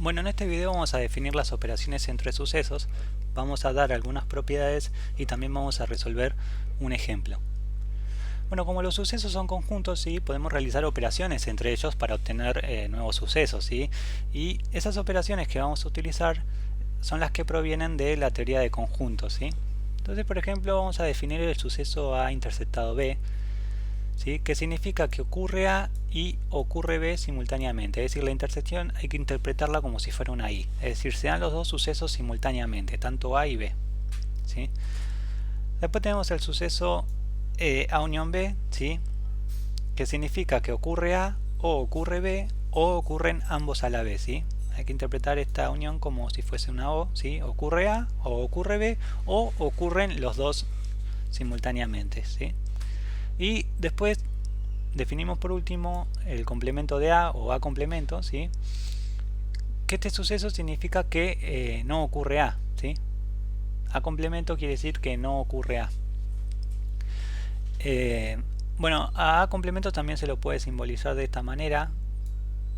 Bueno, en este video vamos a definir las operaciones entre sucesos, vamos a dar algunas propiedades y también vamos a resolver un ejemplo. Bueno, como los sucesos son conjuntos, ¿sí? Podemos realizar operaciones entre ellos para obtener nuevos sucesos, ¿sí? Y esas operaciones que vamos a utilizar son las que provienen de la teoría de conjuntos, ¿sí? Entonces, por ejemplo, vamos a definir el suceso A interceptado B, ¿sí? Que significa que ocurre A y ocurre B simultáneamente. Es decir, la intersección hay que interpretarla como si fuera una I. Es decir, se dan los dos sucesos simultáneamente, tanto A y B, ¿sí? Después tenemos el suceso A unión B, ¿sí? Que significa que ocurre A o ocurre B o ocurren ambos a la vez, ¿sí? Hay que interpretar esta unión como si fuese una O, ¿sí? Ocurre A o ocurre B o ocurren los dos simultáneamente, ¿sí? Y después definimos por último el complemento de A o A complemento, ¿sí? Que este suceso significa que no ocurre A, ¿sí? A complemento quiere decir que no ocurre A. Bueno, a complemento también se lo puede simbolizar de esta manera,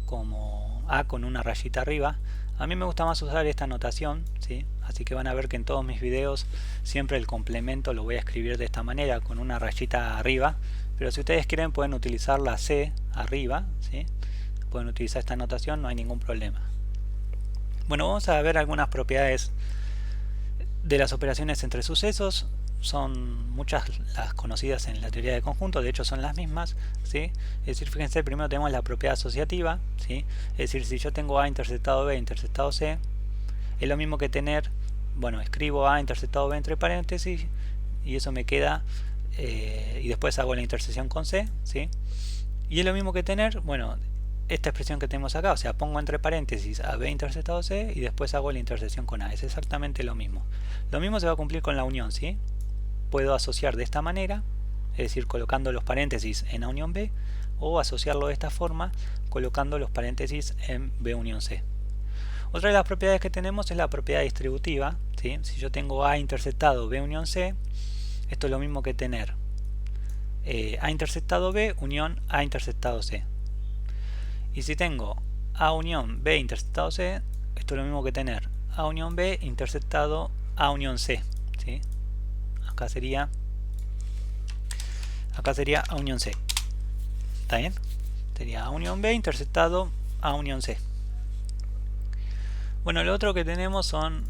como A con una rayita arriba. A mí me gusta más usar esta notación, ¿sí? Así que van a ver que en todos mis videos siempre el complemento lo voy a escribir de esta manera, con una rayita arriba. Pero si ustedes quieren pueden utilizar la C arriba, ¿sí? Pueden utilizar esta notación, no hay ningún problema. Bueno, vamos a ver algunas propiedades de las operaciones entre sucesos. Son muchas las conocidas en la teoría de conjuntos, de hecho son las mismas, ¿sí? Es decir, fíjense, primero tenemos la propiedad asociativa, ¿sí? Es decir, si yo tengo A interceptado B interceptado C, es lo mismo que tener, bueno, escribo A interceptado B entre paréntesis y eso me queda, y después hago la intersección con C, ¿sí? Y es lo mismo que tener, bueno, esta expresión que tenemos acá, o sea, pongo entre paréntesis a B interceptado C y después hago la intersección con A, es exactamente lo mismo. Lo mismo se va a cumplir con la unión, ¿sí? Puedo asociar de esta manera, es decir, colocando los paréntesis en A unión B, o asociarlo de esta forma, colocando los paréntesis en B unión C. Otra de las propiedades que tenemos es la propiedad distributiva, ¿sí? Si yo tengo A interceptado B unión C, esto es lo mismo que tener A interceptado B unión A interceptado C. Y si tengo A unión B interceptado C, esto es lo mismo que tener A unión B interceptado A unión C, ¿sí? Acá sería A unión C. ¿Está bien? Sería A unión B interceptado A unión C. Bueno, lo otro que tenemos son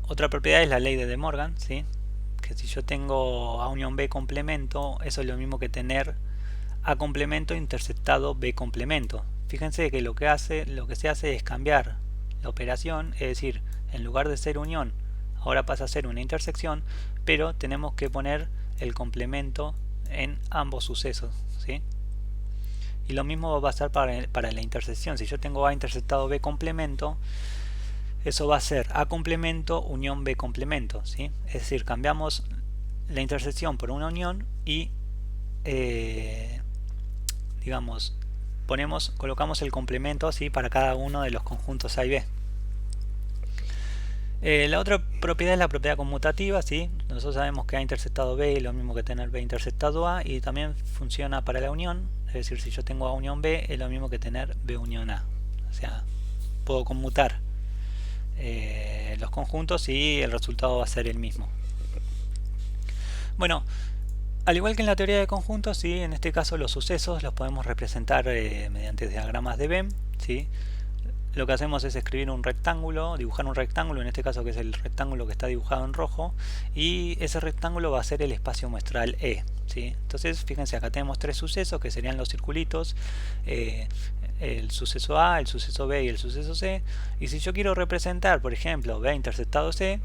otra propiedad es la ley de De Morgan, ¿sí? Que si yo tengo A unión B complemento, eso es lo mismo que tener A complemento interceptado B complemento. Fíjense que lo que se hace es cambiar la operación, es decir, en lugar de ser unión, ahora pasa a ser una intersección, pero tenemos que poner el complemento en ambos sucesos, ¿sí? Y lo mismo va a pasar para la intersección. Si yo tengo A interceptado B complemento, eso va a ser A complemento unión B complemento, ¿sí? Es decir, cambiamos la intersección por una unión y digamos, colocamos el complemento así para cada uno de los conjuntos A y B. La otra propiedad es la propiedad conmutativa, ¿sí? Nosotros sabemos que A interceptado B es lo mismo que tener B interceptado A y también funciona para la unión, es decir, si yo tengo A unión B es lo mismo que tener B unión A. O sea, puedo conmutar los conjuntos y el resultado va a ser el mismo. Bueno, al igual que en la teoría de conjuntos, ¿sí? En este caso los sucesos los podemos representar mediante diagramas de Venn, ¿sí? Lo que hacemos es escribir un rectángulo, dibujar un rectángulo, en este caso que es el rectángulo que está dibujado en rojo, y ese rectángulo va a ser el espacio muestral E, ¿sí? Entonces, fíjense, acá tenemos tres sucesos que serían los circulitos, el suceso A, el suceso B y el suceso C, y si yo quiero representar, por ejemplo, B interceptado C,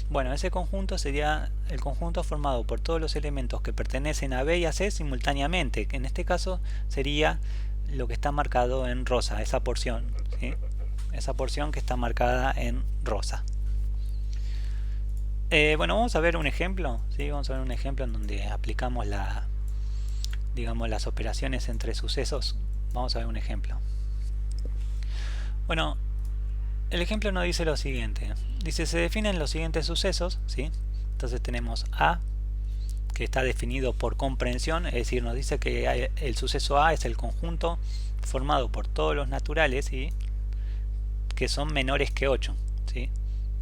bueno, ese conjunto sería el conjunto formado por todos los elementos que pertenecen a B y a C simultáneamente, que en este caso sería lo que está marcado en rosa, esa porción, ¿sí? Esa porción que está marcada en rosa. Bueno, vamos a ver un ejemplo, ¿sí? Vamos a ver un ejemplo en donde aplicamos digamos, las operaciones entre sucesos. Vamos a ver un ejemplo. Bueno, el ejemplo nos dice lo siguiente. Dice, se definen los siguientes sucesos, ¿sí? Entonces tenemos A, que está definido por comprensión, es decir, nos dice que el suceso A es el conjunto formado por todos los naturales, ¿sí? que son menores que 8, ¿sí?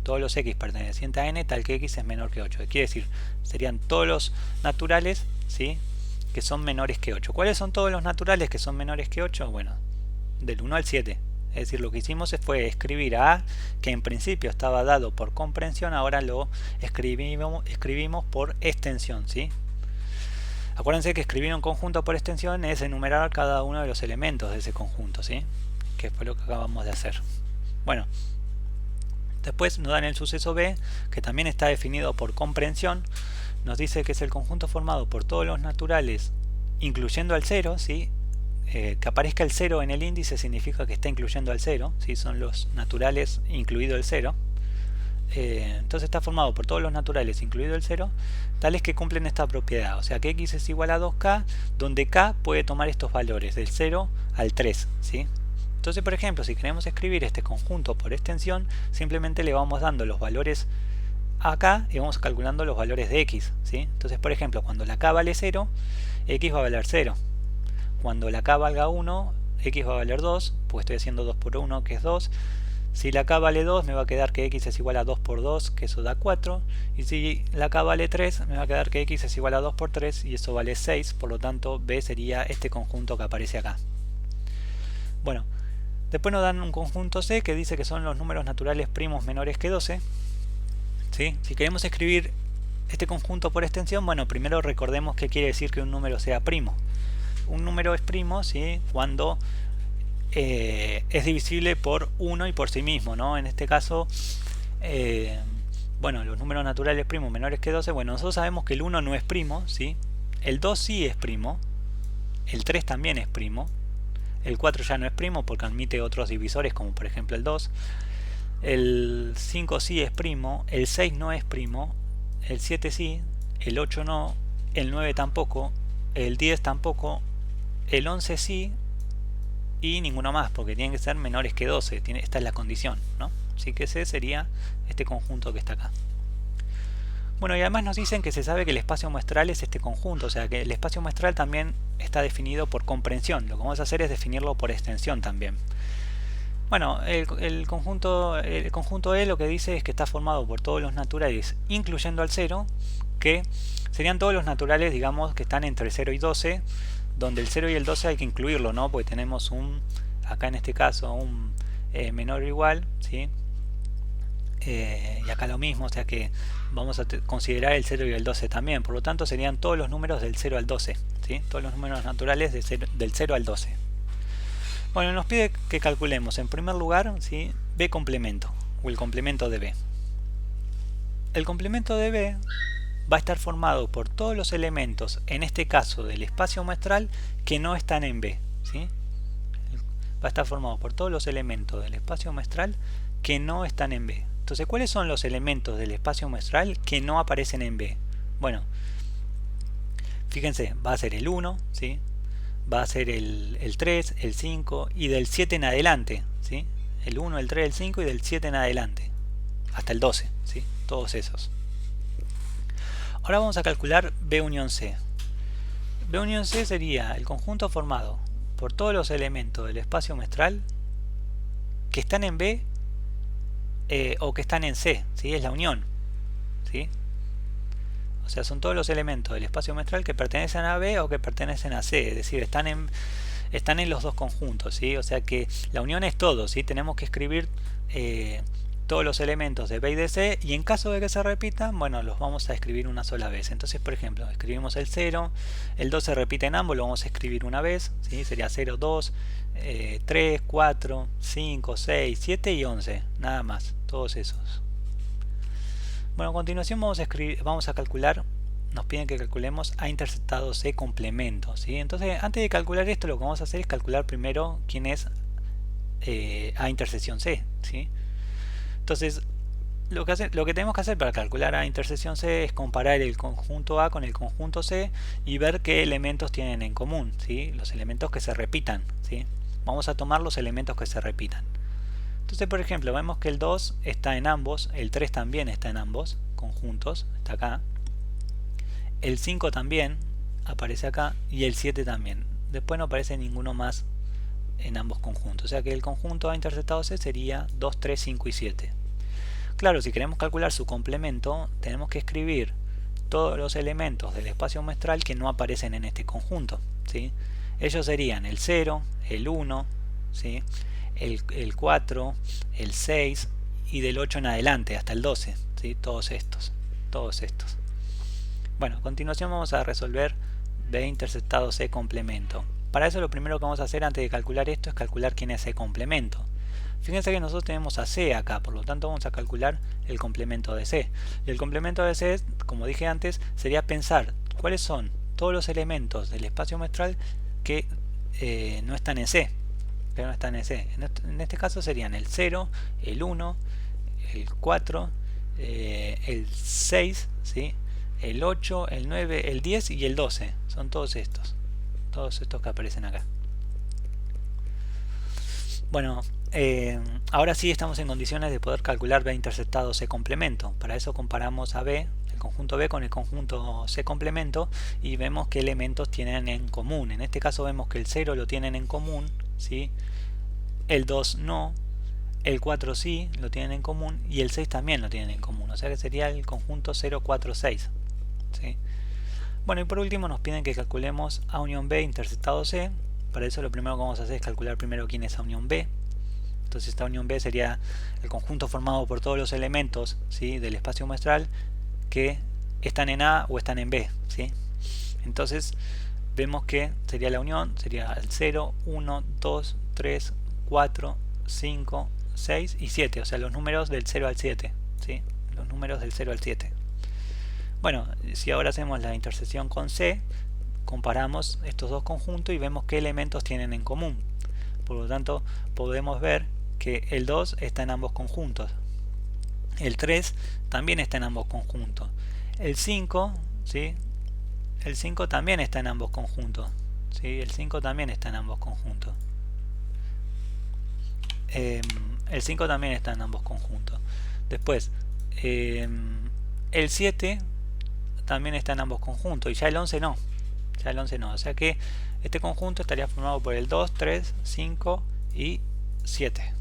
Todos los x pertenecientes a n tal que x es menor que 8. Quiere decir, serían todos los naturales, ¿sí?, que son menores que 8. ¿Cuáles son todos los naturales que son menores que 8? Bueno, del 1 al 7. Es decir, lo que hicimos fue escribir a que en principio estaba dado por comprensión, ahora lo escribimos por extensión, ¿sí? Acuérdense que escribir un conjunto por extensión es enumerar cada uno de los elementos de ese conjunto, ¿sí?, que fue lo que acabamos de hacer. Bueno, después nos dan el suceso B, que también está definido por comprensión. Nos dice que es el conjunto formado por todos los naturales, incluyendo al 0, ¿sí? Que aparezca el 0 en el índice significa que está incluyendo al 0, ¿sí? Son los naturales incluido el 0. Entonces está formado por todos los naturales incluido el 0, tales que cumplen esta propiedad, o sea que x es igual a 2k, donde k puede tomar estos valores del 0 al 3, ¿sí? Entonces, por ejemplo, si queremos escribir este conjunto por extensión, simplemente le vamos dando los valores acá y vamos calculando los valores de x, ¿sí? Entonces, por ejemplo, cuando la k vale 0, x va a valer 0. Cuando la k valga 1, x va a valer 2, pues estoy haciendo 2 por 1, que es 2. Si la k vale 2, me va a quedar que x es igual a 2 por 2, que eso da 4. Y si la k vale 3, me va a quedar que x es igual a 2 por 3, y eso vale 6. Por lo tanto, B sería este conjunto que aparece acá. Bueno, después nos dan un conjunto C que dice que son los números naturales primos menores que 12. ¿Sí? Si queremos escribir este conjunto por extensión, bueno, primero recordemos qué quiere decir que un número sea primo. Un número es primo, ¿sí?, cuando es divisible por 1 y por sí mismo, ¿no? En este caso, bueno, los números naturales primos menores que 12, bueno, nosotros sabemos que el 1 no es primo, ¿sí? El 2 sí es primo, el 3 también es primo, el 4 ya no es primo porque admite otros divisores como por ejemplo el 2, el 5 sí es primo, el 6 no es primo, el 7 sí, el 8 no, el 9 tampoco, el 10 tampoco, el 11 sí, y ninguno más, porque tienen que ser menores que 12, esta es la condición, ¿no? Así que ese sería este conjunto que está acá. Bueno, y además nos dicen que se sabe que el espacio muestral es este conjunto, o sea que el espacio muestral también está definido por comprensión. Lo que vamos a hacer es definirlo por extensión también. Bueno, el conjunto E lo que dice es que está formado por todos los naturales, incluyendo al 0, que serían todos los naturales, digamos, que están entre 0 y 12, donde el 0 y el 12 hay que incluirlo, ¿no? Porque tenemos acá en este caso, un menor o igual, ¿sí? Y acá lo mismo, o sea que vamos a considerar el 0 y el 12 también. Por lo tanto, serían todos los números del 0 al 12, ¿sí? Todos los números naturales del 0 al 12. Bueno, nos pide que calculemos en primer lugar, ¿sí?, B complemento, o el complemento de B. El complemento de B va a estar formado por todos los elementos, en este caso del espacio muestral, que no están en B, ¿sí? Va a estar formado por todos los elementos del espacio muestral que no están en B. Entonces, ¿cuáles son los elementos del espacio muestral que no aparecen en B? Bueno, fíjense, va a ser el 1, ¿sí?, va a ser el 3, el 5 y del 7 en adelante, ¿sí? El 1, el 3, el 5 y del 7 en adelante, hasta el 12, ¿sí? Todos esos. Ahora vamos a calcular B unión C. B unión C sería el conjunto formado por todos los elementos del espacio muestral que están en B o que están en C, ¿sí? Es la unión, ¿sí? O sea, son todos los elementos del espacio muestral que pertenecen a B o que pertenecen a C, es decir, están en los dos conjuntos, ¿sí? O sea que la unión es todo, ¿sí? Tenemos que escribir todos los elementos de B y de C, y en caso de que se repitan, bueno, los vamos a escribir una sola vez. Entonces, por ejemplo, escribimos el 0, el 2 se repite en ambos, lo vamos a escribir una vez, ¿sí? Sería 0, 2, 3, 4, 5, 6, 7 y 11, nada más, todos esos. Bueno, a continuación vamos a calcular, nos piden que calculemos A interceptado C complemento, ¿sí? Entonces, antes de calcular esto, lo que vamos a hacer es calcular primero quién es A intersección C, ¿sí? Entonces, lo que tenemos que hacer para calcular A intersección C es comparar el conjunto A con el conjunto C y ver qué elementos tienen en común, ¿sí? Los elementos que se repitan, ¿sí? Vamos a tomar los elementos que se repitan. Entonces, por ejemplo, vemos que el 2 está en ambos, el 3 también está en ambos conjuntos, está acá. El 5 también aparece acá y el 7 también. Después no aparece ninguno más en ambos conjuntos. O sea que el conjunto A interceptado C sería 2, 3, 5 y 7. Claro, si queremos calcular su complemento, tenemos que escribir todos los elementos del espacio muestral que no aparecen en este conjunto, ¿sí? Ellos serían el 0, el 1, ¿sí? el 4, el 6 y del 8 en adelante hasta el 12, ¿sí? Todos estos. Bueno, a continuación vamos a resolver B interceptado C complemento. Para eso lo primero que vamos a hacer antes de calcular esto es calcular quién es C complemento. Fíjense que nosotros tenemos a C acá, por lo tanto vamos a calcular el complemento de C. Y el complemento de C, como dije antes, sería pensar cuáles son todos los elementos del espacio muestral que no están en C. En este caso serían el 0, el 1, el 4, el 6, ¿sí? El 8, el 9, el 10 y el 12. Son todos estos que aparecen acá. Bueno, ahora sí estamos en condiciones de poder calcular B interceptado C complemento. Para eso comparamos a B, el conjunto B, con el conjunto C complemento y vemos qué elementos tienen en común. En este caso vemos que el 0 lo tienen en común, ¿sí? El 2 no, el 4 sí lo tienen en común y el 6 también lo tienen en común. O sea que sería el conjunto 0, 4, 6. ¿Sí? Bueno, y por último nos piden que calculemos A unión B interceptado C. Para eso lo primero que vamos a hacer es calcular primero quién es A unión B. Entonces esta unión B sería el conjunto formado por todos los elementos, ¿sí? del espacio muestral que están en A o están en B, ¿sí? Entonces vemos que sería la unión, sería el 0, 1, 2, 3, 4, 5, 6 y 7, o sea los números del 0 al 7, ¿sí? Los números del 0 al 7. Bueno, si ahora hacemos la intersección con C, comparamos estos dos conjuntos y vemos qué elementos tienen en común. Por lo tanto, podemos ver que el 2 está en ambos conjuntos. El 3 también está en ambos conjuntos. El 5, ¿sí? El 5 también está en ambos conjuntos. ¿Sí? El 5 también está en ambos conjuntos. El 5 también está en ambos conjuntos. Después, el 7 también está en ambos conjuntos. Y ya el 11 no. Ya el 11 no. O sea que este conjunto estaría formado por el 2, 3, 5 y 7.